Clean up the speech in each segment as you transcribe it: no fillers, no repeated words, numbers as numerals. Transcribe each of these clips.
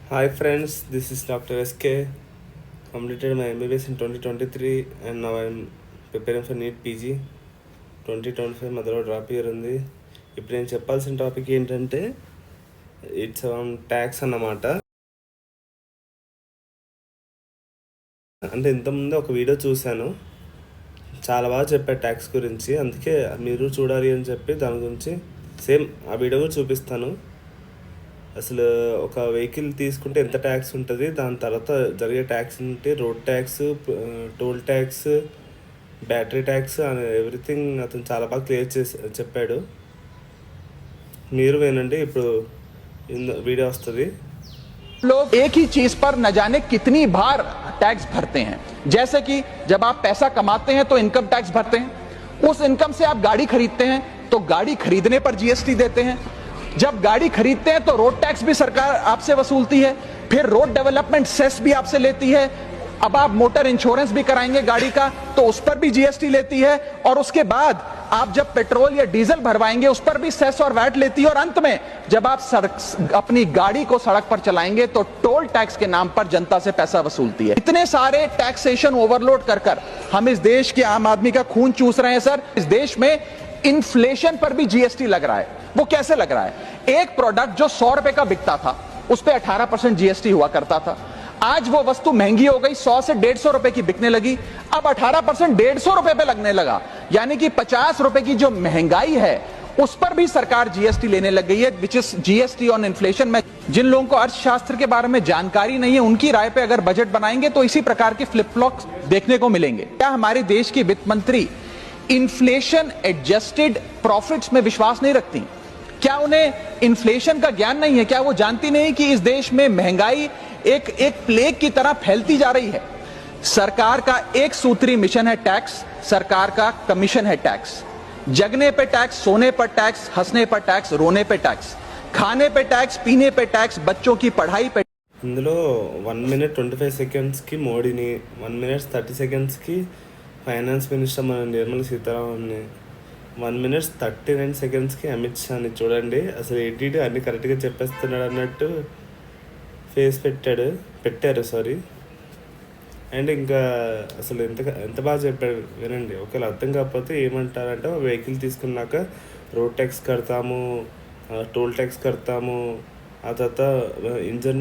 Hi friends, this is Dr. SK. Completed my MBBS in 2023 and now I'm preparing for NEET PG. 2025 మధ్యలో drop year ఉంది. ఇప్పుడు నేను చెప్పాల్సిన topic ఏంటంటే it's tax అన్నమాట. అంటే ఇంతకుముందు ఒక వీడియో చూశాను, చాలా బాగా చెప్పారు ట్యాక్స్ గురించి, అందుకే మీరు చూడాలి అని చెప్పి దాని గురించి సేమ్ ఆ వీడియో కూడా చూపిస్తాను. అసలు ఒక వెహికల్ తీసుకుంటే ఎంత ట్యాక్స్ ఉంటుంది, దాని తర్వాత జరిగే ట్యాక్స్ ఏంటి, road tax, toll tax, battery tax అని ఎవ్రీథింగ్ అతను చాలా బాగా క్లియర్ చేసి చెప్పాడు. మీరు వినండి, ఇప్పుడు వీడియో వస్తుంది. लोग एक ही चीज पर न जाने कितनी बार टैक्स भरते हैं। जैसे कि जब आप पैसा कमाते हैं तो इनकम टैक्स भरते हैं, उस इनकम से आप गाड़ी खरीदते हैं तो गाड़ी खरीदने पर जीएसटी देते हैं, जब गाड़ी खरीदते हैं तो रोड टैक्स भी सरकार आपसे वसूलती है, फिर रोड डेवलपमेंट सेस भी आपसे लेती है, अब आप मोटर इंश्योरेंस भी कराएंगे गाड़ी का तो उस पर भी जीएसटी लेती है, और उसके बाद आप जब पेट्रोल या डीजल भरवाएंगे उस पर भी सेस और वैट लेती है, और अंत में जब आप अपनी गाड़ी को सड़क पर चलाएंगे तो टोल टैक्स के नाम पर जनता से पैसा वसूलती है। इतने सारे टैक्सेशन ओवरलोड कर कर हम इस देश के आम आदमी का खून चूस रहे हैं सर। इस देश में इन्फ्लेशन पर भी जीएसटी लग रहा है। वो कैसे लग रहा है? एक प्रोडक्ट जो 100 रुपए का बिकता था उस पर 18% जीएसटी हुआ करता था, आज वो वस्तु महंगी हो गई, 100 से 150 रुपए की बिकने लगी, अब 18% 150 रुपए पे लगने लगा, यानी कि 50 रुपए की जो महंगाई है उस पर भी सरकार जीएसटी लेने लग गई है, which is GST on inflation. में जिन लोगों को अर्थशास्त्र के बारे में जानकारी नहीं है उनकी राय पे अगर बजट बनाएंगे तो इसी प्रकार के फ्लिप फ्लॉप्स देखने को मिलेंगे। क्या हमारे देश की वित्त मंत्री इन्फ्लेशन एडजस्टेड प्रॉफिट्स में विश्वास नहीं रखती? क्या उन्हें इन्फ्लेशन का ज्ञान नहीं है? क्या वो जानती नहीं कि इस देश में महंगाई एक प्लेग की तरह फैलती जा रही है? सरकार का एक सूत्री मिशन है टैक्स, सरकार का कमीशन है टैक्स। जगने पे टैक्स, सोने पर टैक्स, हंसने पर टैक्स, रोने पे टैक्स, खाने पे टैक्स, पीने पे टैक्स, बच्चों की पढ़ाई पे। ఇందులో 1 minute 25 secondsకి మోడీని, 1 minute 30 secondsకి ఫైనాన్స్ మినిస్టర్ మన నిర్మలా సీతారామన్ని, 1 minute 39 secondsకి అమిత్ షాని. చూడండి అసలు ఏంటి అన్ని కరెక్ట్గా చెప్పేస్తున్నాడు అన్నట్టు ఫేస్ పెట్టారు సారీ. అండ్ ఇంకా అసలు ఎంత బాగా చెప్పాడు వినండి. ఒకవేళ అర్థం కాకపోతే ఏమంటారంటే, వెహికల్ తీసుకున్నాక రోడ్ ట్యాక్స్ కడతాము, టోల్ ట్యాక్స్ కడతాము, ఆ తర్వాత ఇంజన్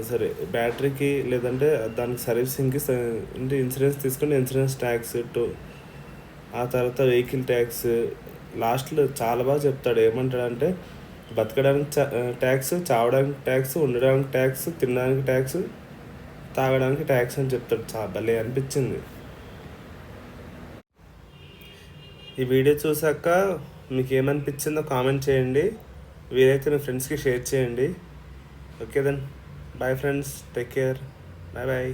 సరే బ్యాటరీకి లేదంటే దానికి సర్వీసింగ్కి అంటే ఇన్సూరెన్స్ తీసుకుంటే ఇన్సూరెన్స్ ట్యాక్స్, ఆ తర్వాత వెహికల్ ట్యాక్స్, లాస్ట్లో చాలా బాగా చెప్తాడు. ఏమంటాడంటే బతకడానికి ట్యాక్స్, చావడానికి ట్యాక్స్, ఉండడానికి ట్యాక్స్, తినడానికి ట్యాక్స్, తాగడానికి ట్యాక్స్ అని చెప్తాడు. చాలా భలే అనిపించింది. ఈ వీడియో చూసాక మీకు ఏమనిపించిందో కామెంట్ చేయండి, వీలైతే మీ ఫ్రెండ్స్కి షేర్ చేయండి. Okay then, bye friends, take care, bye bye.